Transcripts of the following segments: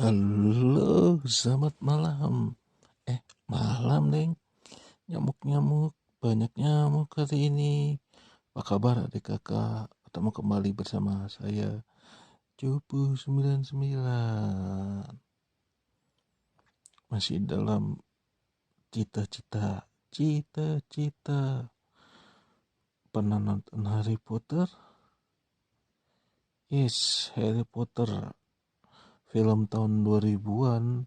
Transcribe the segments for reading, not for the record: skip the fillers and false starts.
Halo, selamat malam. Malam, Neng. Nyamuk-nyamuk, banyak nyamuk kali ini. Apa kabar adik kakak? Ketemu kembali bersama saya, Cupu 99. Masih dalam cita-cita. Pernah nonton Harry Potter? Yes, Harry Potter. Film tahun 2000-an.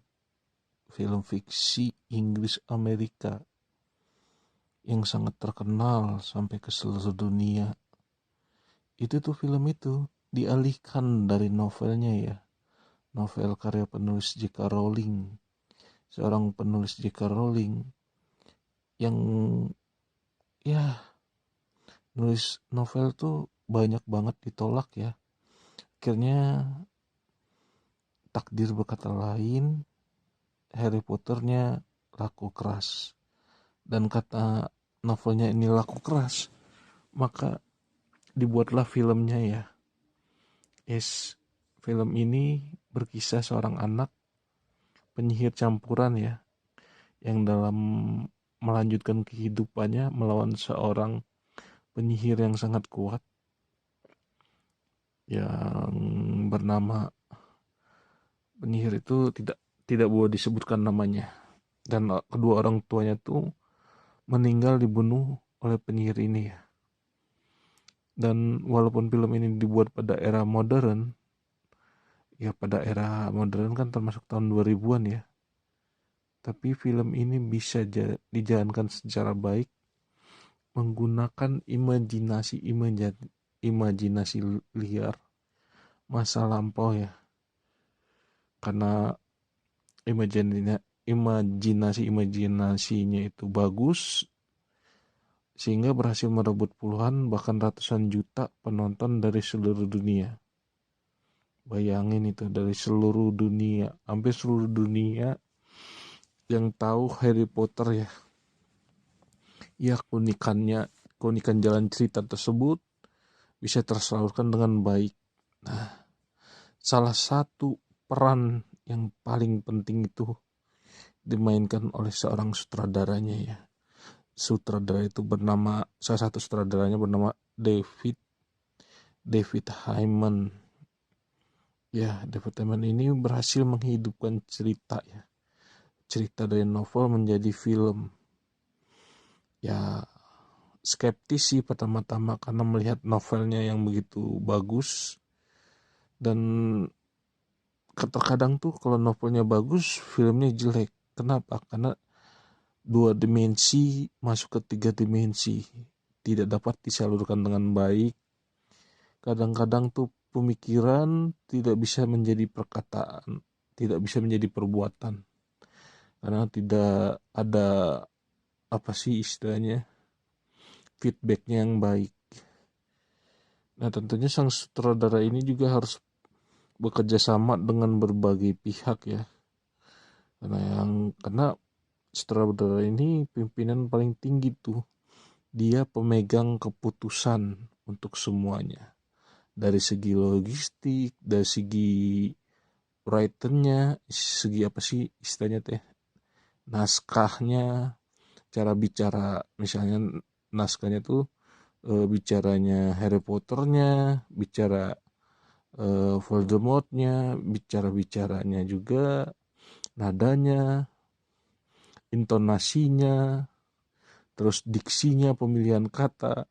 Film fiksi Inggris Amerika yang sangat terkenal sampai ke seluruh dunia. Itu tuh film itu dialihkan dari novelnya ya. Novel karya penulis J.K. Rowling. Seorang penulis J.K. Rowling yang ya nulis novel tuh banyak banget ditolak ya. Akhirnya takdir berkata lain, Harry Potternya laku keras. Dan kata novelnya ini laku keras, maka dibuatlah filmnya ya. Yes, film ini berkisah seorang anak penyihir campuran ya, yang dalam melanjutkan kehidupannya melawan seorang penyihir yang sangat kuat yang bernama, penyihir itu tidak boleh disebutkan namanya, dan kedua orang tuanya tuh meninggal dibunuh oleh penyihir ini ya. Dan walaupun film ini dibuat pada era modern, ya pada era modern kan termasuk tahun 2000-an ya, tapi film ini bisa dijalankan secara baik menggunakan imajinasi liar masa lampau ya, karena imajinasinya itu bagus sehingga berhasil merebut puluhan bahkan ratusan juta penonton dari seluruh dunia. Bayangin itu, dari seluruh dunia, hampir seluruh dunia yang tahu Harry Potter ya. Ya, keunikan jalan cerita tersebut bisa tersalurkan dengan baik. Nah, salah satu peran yang paling penting itu dimainkan oleh seorang sutradaranya ya. Salah satu sutradaranya bernama David Hyman. Ya, David Hyman ini berhasil menghidupkan cerita ya. Cerita dari novel menjadi film. Ya, skeptis sih pertama-tama karena melihat novelnya yang begitu bagus, dan terkadang tuh kalau novelnya bagus filmnya jelek. Kenapa? Karena 2 dimensi masuk ke 3 dimensi, tidak dapat disalurkan dengan baik. Kadang-kadang tuh pemikiran tidak bisa menjadi perkataan, tidak bisa menjadi perbuatan, karena tidak ada istilahnya feedbacknya yang baik. Nah, tentunya sang sutradara ini juga harus bekerja sama dengan berbagai pihak ya. Karena sutradara ini pimpinan paling tinggi tuh. Dia pemegang keputusan untuk semuanya. Dari segi logistik, dari segi writernya, segi istilahnya teh, naskahnya, cara bicara, misalnya naskahnya tuh bicaranya Harry Potternya, bicara Voldemortnya, bicaranya juga, nadanya, intonasinya, terus diksinya, pemilihan kata,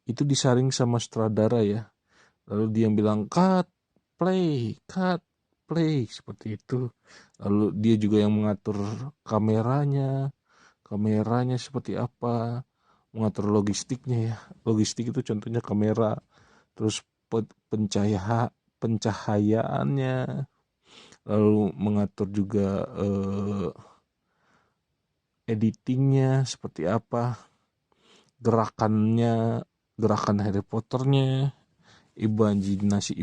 itu disaring sama sutradara ya. Lalu dia bilang cut, play, seperti itu. Lalu dia juga yang mengatur kameranya seperti apa, mengatur logistiknya ya. Logistik itu contohnya kamera, terus pencahayaannya, lalu mengatur juga editingnya seperti apa, gerakan Harry Potternya, imajinasi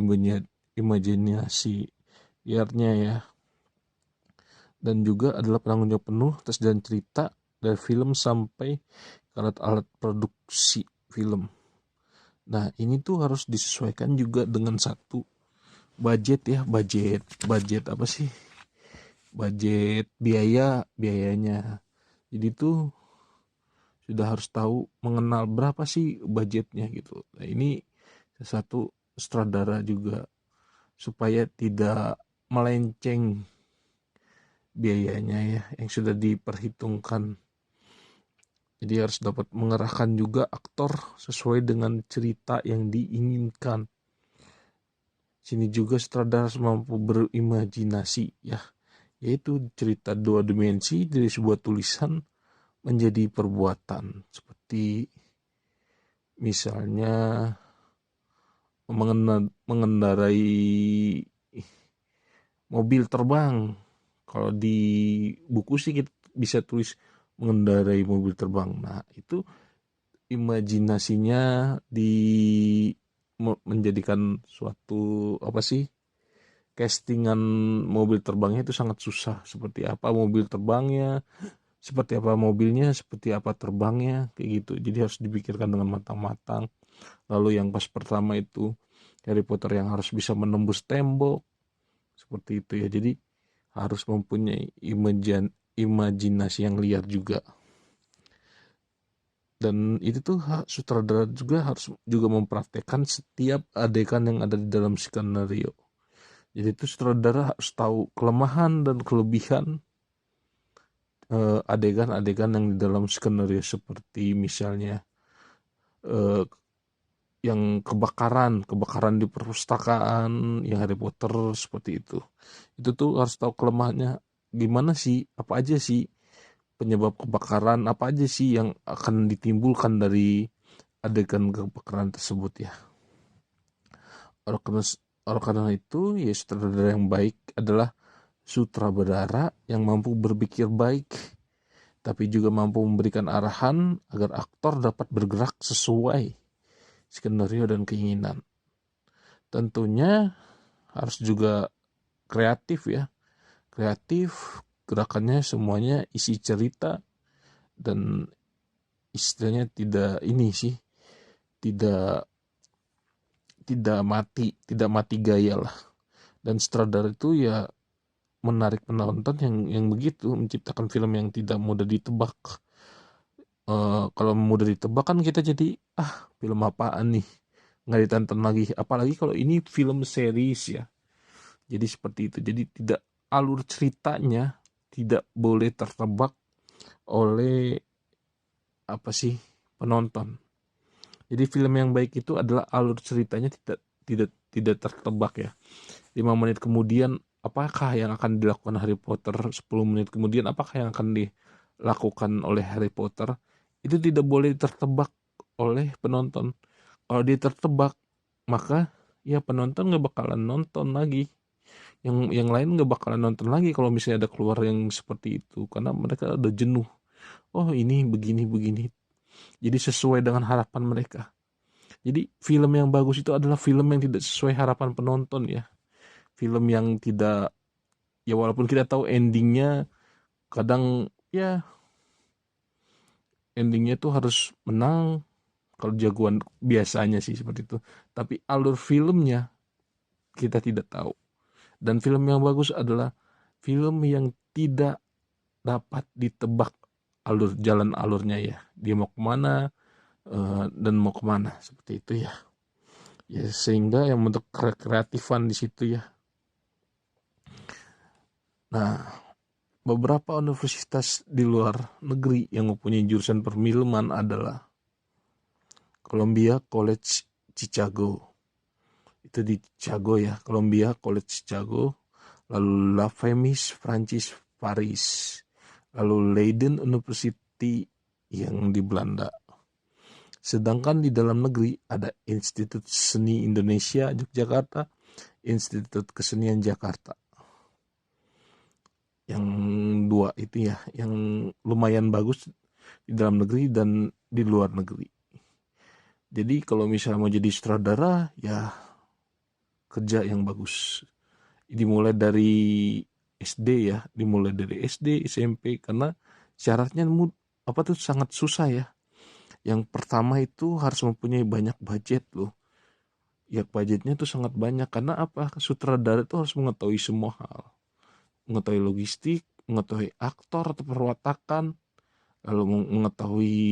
liarnya ya. Dan juga adalah penanggung jawab penuh atas jalan cerita dari film sampai alat-alat produksi film. Nah, ini tuh harus disesuaikan juga dengan satu budget ya, budget apa sih? budget, biayanya. Jadi tuh sudah harus tahu mengenal berapa sih budgetnya gitu. Nah, ini satu sutradara juga supaya tidak melenceng biayanya ya yang sudah diperhitungkan. Jadi harus dapat mengerahkan juga aktor sesuai dengan cerita yang diinginkan. Sini juga sutradara harus mampu berimajinasi ya, yaitu cerita dua dimensi dari sebuah tulisan menjadi perbuatan. Seperti misalnya mengendarai mobil terbang. Kalau di buku sih kita bisa tulis mengendarai mobil terbang. Nah, itu imajinasinya menjadikan suatu apa sih? Castingan mobil terbangnya itu sangat susah. Seperti apa mobil terbangnya, seperti apa mobilnya, seperti apa terbangnya, kayak gitu. Jadi harus dipikirkan dengan matang-matang. Lalu yang pas pertama itu Harry Potter yang harus bisa menembus tembok, seperti itu ya. Jadi harus mempunyai imajinasi yang liar juga. Dan itu tuh sutradara juga harus juga mempraktekkan setiap adegan yang ada di dalam skenario. Jadi itu sutradara harus tahu kelemahan dan kelebihan adegan-adegan yang di dalam skenario, seperti misalnya eh, yang kebakaran di perpustakaan yang Harry Potter seperti itu tuh harus tahu kelemahannya gimana sih, apa aja sih penyebab kebakaran, apa aja sih yang akan ditimbulkan dari adegan kebakaran tersebut ya. Oleh karena itu ya, sutradara yang baik adalah sutradara yang mampu berpikir baik tapi juga mampu memberikan arahan agar aktor dapat bergerak sesuai skenario dan keinginan. Tentunya harus juga kreatif ya. Kreatif, gerakannya semuanya isi cerita dan istilahnya tidak tidak mati gaya lah. Dan sutradara itu ya menarik penonton yang begitu, menciptakan film yang tidak mudah ditebak. Kalau mudah ditebak kan kita jadi film apaan nih, nggak ditonton lagi. Apalagi kalau ini film series ya. Jadi seperti itu. Jadi tidak, alur ceritanya tidak boleh tertebak oleh penonton. Jadi film yang baik itu adalah alur ceritanya tidak tertebak ya. 5 menit kemudian apakah yang akan dilakukan Harry Potter, 10 menit kemudian apakah yang akan dilakukan oleh Harry Potter, itu tidak boleh tertebak oleh penonton. Kalau dia tertebak, maka ya penonton nggak bakalan nonton lagi. Yang lain nggak bakalan nonton lagi kalau misalnya ada keluar yang seperti itu, karena mereka udah jenuh. Oh ini begini, jadi sesuai dengan harapan mereka. Jadi film yang bagus itu adalah film yang tidak sesuai harapan penonton ya. Film yang tidak, ya walaupun kita tahu endingnya, kadang ya endingnya tuh harus menang kalau jagoan, biasanya sih seperti itu. Tapi alur filmnya kita tidak tahu. Dan film yang bagus adalah film yang tidak dapat ditebak jalan alurnya ya. Dia mau kemana dan mau kemana, seperti itu ya. Ya sehingga yang bentuk kreatifan di situ ya. Nah, beberapa universitas di luar negeri yang mempunyai jurusan perfilman adalah Columbia College Chicago. Itu di Chicago ya, Columbia College Chicago. Lalu La Femis Prancis Paris. Lalu Leiden University yang di Belanda. Sedangkan di dalam negeri ada Institut Seni Indonesia Yogyakarta, Institut Kesenian Jakarta. Yang dua itu ya, yang lumayan bagus di dalam negeri dan di luar negeri. Jadi kalau misalnya mau jadi sutradara ya kerja yang bagus. Dimulai dari SD ya, dimulai dari SD, SMP, karena syaratnya sangat susah ya. Yang pertama itu harus mempunyai banyak budget loh. Ya budgetnya tuh sangat banyak, karena sutradara itu harus mengetahui semua hal. mengetahui logistik, mengetahui aktor atau perwatakan, lalu mengetahui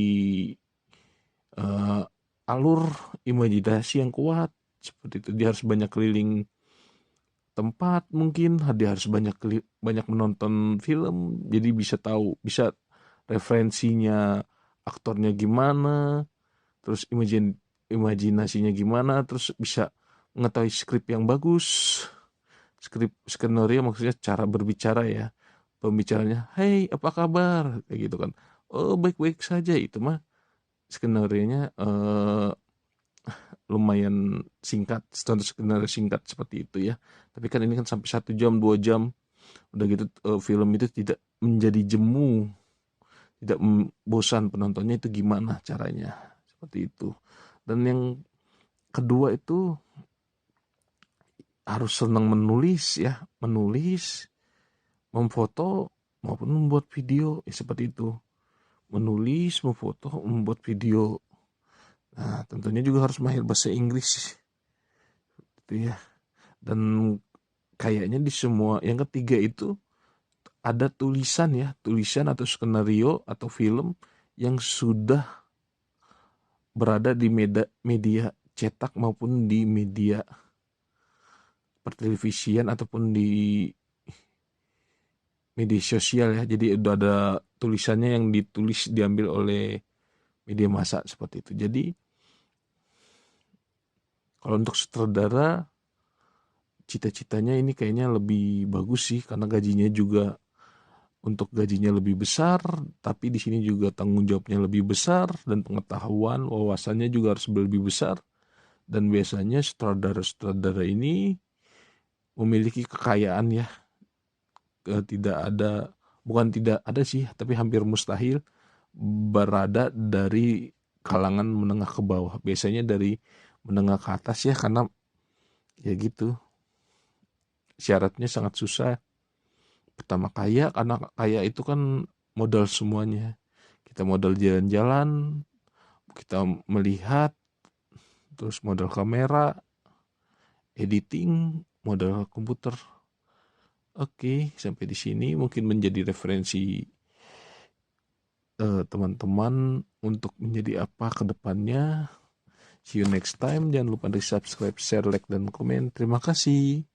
uh, alur imajinasi yang kuat. Seperti itu, dia harus banyak keliling tempat, mungkin dia harus banyak menonton film, jadi bisa tahu, bisa referensinya aktornya gimana, terus imajinasinya gimana, terus bisa mengetahui skrip yang bagus, skenario maksudnya cara berbicara ya, pembicaranya, hey apa kabar, kayak gitu kan, oh baik-baik saja, itu mah skenario-nya lumayan singkat, standar skenario singkat seperti itu ya. Tapi kan ini kan sampai 1 jam 2 jam, udah gitu film itu tidak menjadi jemu, tidak bosan penontonnya, itu gimana caranya, seperti itu. Dan yang kedua itu harus senang menulis ya, menulis, memfoto maupun membuat video ya, seperti itu. Menulis, memfoto, membuat video. Nah, tentunya juga harus mahir bahasa Inggris gitu ya. Dan kayaknya di semua yang ketiga itu ada tulisan ya, tulisan atau skenario atau film yang sudah berada di media cetak maupun di media pertelevisian ataupun di media sosial ya. Jadi udah ada tulisannya yang ditulis diambil oleh media massa seperti itu. Jadi kalau untuk sutradara, cita-citanya ini kayaknya lebih bagus sih, karena gajinya juga, untuk gajinya lebih besar, tapi di sini juga tanggung jawabnya lebih besar, dan pengetahuan wawasannya juga harus lebih besar. Dan biasanya sutradara-sutradara ini memiliki kekayaan ya, tidak ada, bukan tidak ada sih, tapi hampir mustahil berada dari kalangan menengah ke bawah. Biasanya dari menengah ke atas ya, karena ya gitu, syaratnya sangat susah. Pertama kaya, karena kaya itu kan modal semuanya. Kita modal jalan-jalan, kita melihat, terus modal kamera, editing, modal komputer. Oke, sampai di sini mungkin menjadi referensi teman-teman untuk menjadi apa ke depannya. See you next time. Jangan lupa di subscribe, share, like, dan komen. Terima kasih.